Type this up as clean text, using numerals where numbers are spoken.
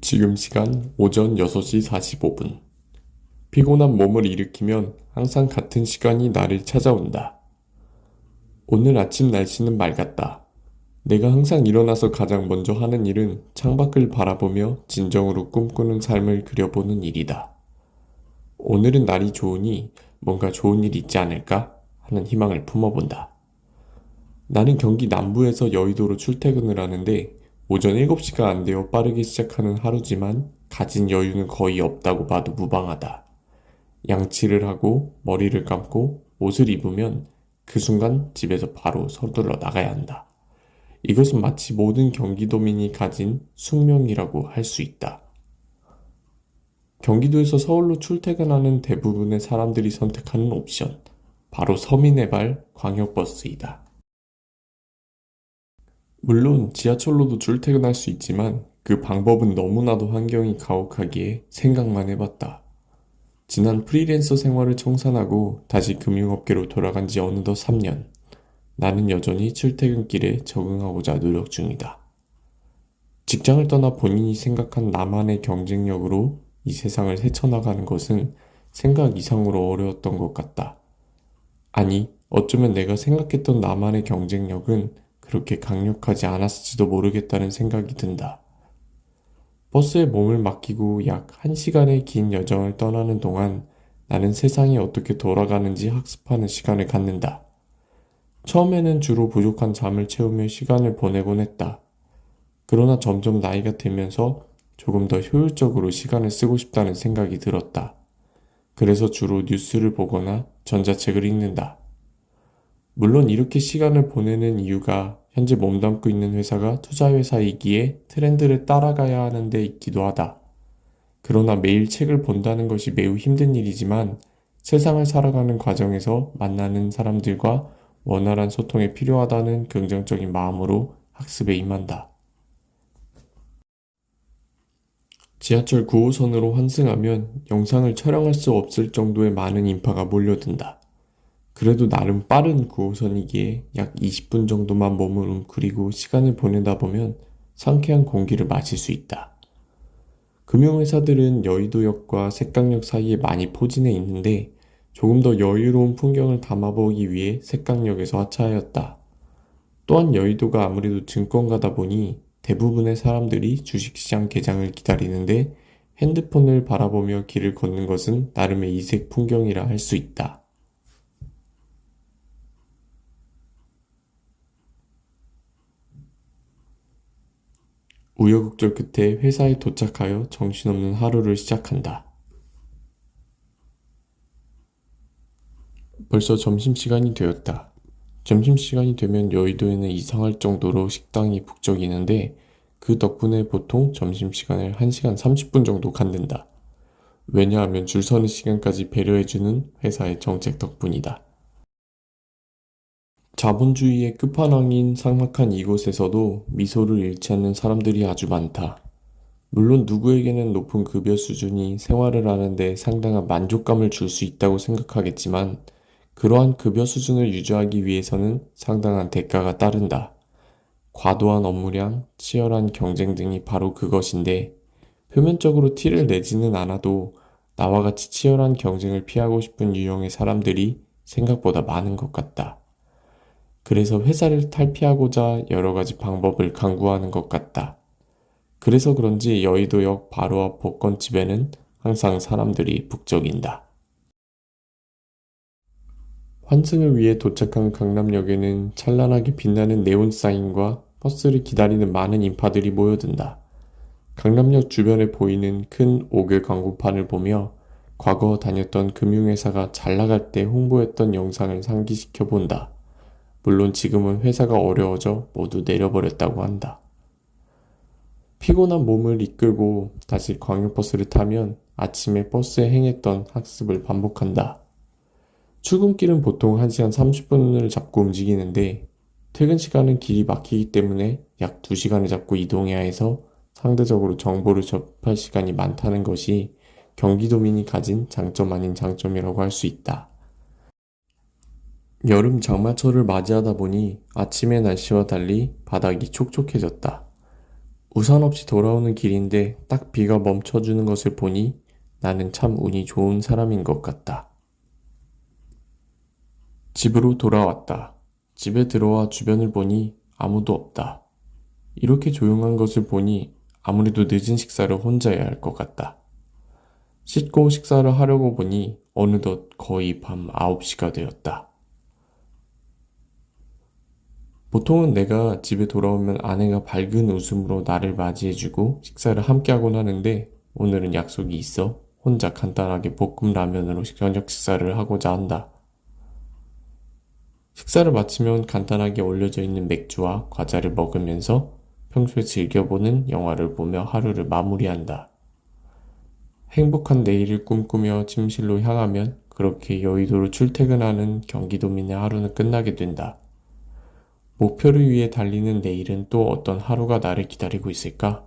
지금 시간 오전 6시 45분. 피곤한 몸을 일으키면 항상 같은 시간이 나를 찾아온다. 오늘 아침 날씨는 맑았다. 내가 항상 일어나서 가장 먼저 하는 일은 창밖을 바라보며 진정으로 꿈꾸는 삶을 그려보는 일이다. 오늘은 날이 좋으니 뭔가 좋은 일이 있지 않을까 하는 희망을 품어본다. 나는 경기 남부에서 여의도로 출퇴근을 하는데 오전 7시가 안 되어 빠르게 시작하는 하루지만 가진 여유는 거의 없다고 봐도 무방하다. 양치를 하고 머리를 감고 옷을 입으면 그 순간 집에서 바로 서둘러 나가야 한다. 이것은 마치 모든 경기도민이 가진 숙명이라고 할 수 있다. 경기도에서 서울로 출퇴근하는 대부분의 사람들이 선택하는 옵션, 바로 서민의 발 광역버스이다. 물론 지하철로도 출퇴근할 수 있지만 그 방법은 너무나도 환경이 가혹하기에 생각만 해봤다. 지난 프리랜서 생활을 청산하고 다시 금융업계로 돌아간 지 어느덧 3년. 나는 여전히 출퇴근길에 적응하고자 노력 중이다. 직장을 떠나 본인이 생각한 나만의 경쟁력으로 이 세상을 헤쳐나가는 것은 생각 이상으로 어려웠던 것 같다. 아니, 어쩌면 내가 생각했던 나만의 경쟁력은 그렇게 강력하지 않았을지도 모르겠다는 생각이 든다. 버스에 몸을 맡기고 약 1시간의 긴 여정을 떠나는 동안 나는 세상이 어떻게 돌아가는지 학습하는 시간을 갖는다. 처음에는 주로 부족한 잠을 채우며 시간을 보내곤 했다. 그러나 점점 나이가 들면서 조금 더 효율적으로 시간을 쓰고 싶다는 생각이 들었다. 그래서 주로 뉴스를 보거나 전자책을 읽는다. 물론 이렇게 시간을 보내는 이유가 현재 몸담고 있는 회사가 투자회사이기에 트렌드를 따라가야 하는 데 있기도 하다. 그러나 매일 책을 본다는 것이 매우 힘든 일이지만 세상을 살아가는 과정에서 만나는 사람들과 원활한 소통이 필요하다는 긍정적인 마음으로 학습에 임한다. 지하철 9호선으로 환승하면 영상을 촬영할 수 없을 정도의 많은 인파가 몰려든다. 그래도 나름 빠른 9호선이기에 약 20분 정도만 몸을 웅크리고 시간을 보내다 보면 상쾌한 공기를 마실 수 있다. 금융회사들은 여의도역과 색강역 사이에 많이 포진해 있는데 조금 더 여유로운 풍경을 담아보기 위해 색강역에서 하차하였다. 또한 여의도가 아무래도 증권가다 보니 대부분의 사람들이 주식시장 개장을 기다리는데 핸드폰을 바라보며 길을 걷는 것은 나름의 이색 풍경이라 할 수 있다. 우여곡절 끝에 회사에 도착하여 정신없는 하루를 시작한다. 벌써 점심시간이 되었다. 점심시간이 되면 여의도에는 이상할 정도로 식당이 북적이는데 그 덕분에 보통 점심시간을 1시간 30분 정도 갖는다. 왜냐하면 줄 서는 시간까지 배려해주는 회사의 정책 덕분이다. 자본주의의 끝판왕인 삭막한 이곳에서도 미소를 잃지 않는 사람들이 아주 많다. 물론 누구에게는 높은 급여 수준이 생활을 하는데 상당한 만족감을 줄 수 있다고 생각하겠지만 그러한 급여 수준을 유지하기 위해서는 상당한 대가가 따른다. 과도한 업무량, 치열한 경쟁 등이 바로 그것인데 표면적으로 티를 내지는 않아도 나와 같이 치열한 경쟁을 피하고 싶은 유형의 사람들이 생각보다 많은 것 같다. 그래서 회사를 탈피하고자 여러 가지 방법을 강구하는 것 같다. 그래서 그런지 여의도역 바로 앞 복권집에는 항상 사람들이 북적인다. 환승을 위해 도착한 강남역에는 찬란하게 빛나는 네온 사인과 버스를 기다리는 많은 인파들이 모여든다. 강남역 주변에 보이는 큰 옥외 광고판을 보며 과거 다녔던 금융회사가 잘 나갈 때 홍보했던 영상을 상기시켜 본다. 물론 지금은 회사가 어려워져 모두 내려버렸다고 한다. 피곤한 몸을 이끌고 다시 광역버스를 타면 아침에 버스에 행했던 학습을 반복한다. 출근길은 보통 1시간 30분을 잡고 움직이는데 퇴근 시간은 길이 막히기 때문에 약 2시간을 잡고 이동해야 해서 상대적으로 정보를 접할 시간이 많다는 것이 경기도민이 가진 장점 아닌 장점이라고 할 수 있다. 여름 장마철을 맞이하다 보니 아침의 날씨와 달리 바닥이 촉촉해졌다. 우산 없이 돌아오는 길인데 딱 비가 멈춰주는 것을 보니 나는 참 운이 좋은 사람인 것 같다. 집으로 돌아왔다. 집에 들어와 주변을 보니 아무도 없다. 이렇게 조용한 것을 보니 아무래도 늦은 식사를 혼자 해야 할 것 같다. 씻고 식사를 하려고 보니 어느덧 거의 밤 9시가 되었다. 보통은 내가 집에 돌아오면 아내가 밝은 웃음으로 나를 맞이해주고 식사를 함께하곤 하는데 오늘은 약속이 있어 혼자 간단하게 볶음라면으로 저녁 식사를 하고자 한다. 식사를 마치면 간단하게 올려져 있는 맥주와 과자를 먹으면서 평소에 즐겨보는 영화를 보며 하루를 마무리한다. 행복한 내일을 꿈꾸며 침실로 향하면 그렇게 여의도로 출퇴근하는 경기도민의 하루는 끝나게 된다. 목표를 위해 달리는 내일은 또 어떤 하루가 나를 기다리고 있을까?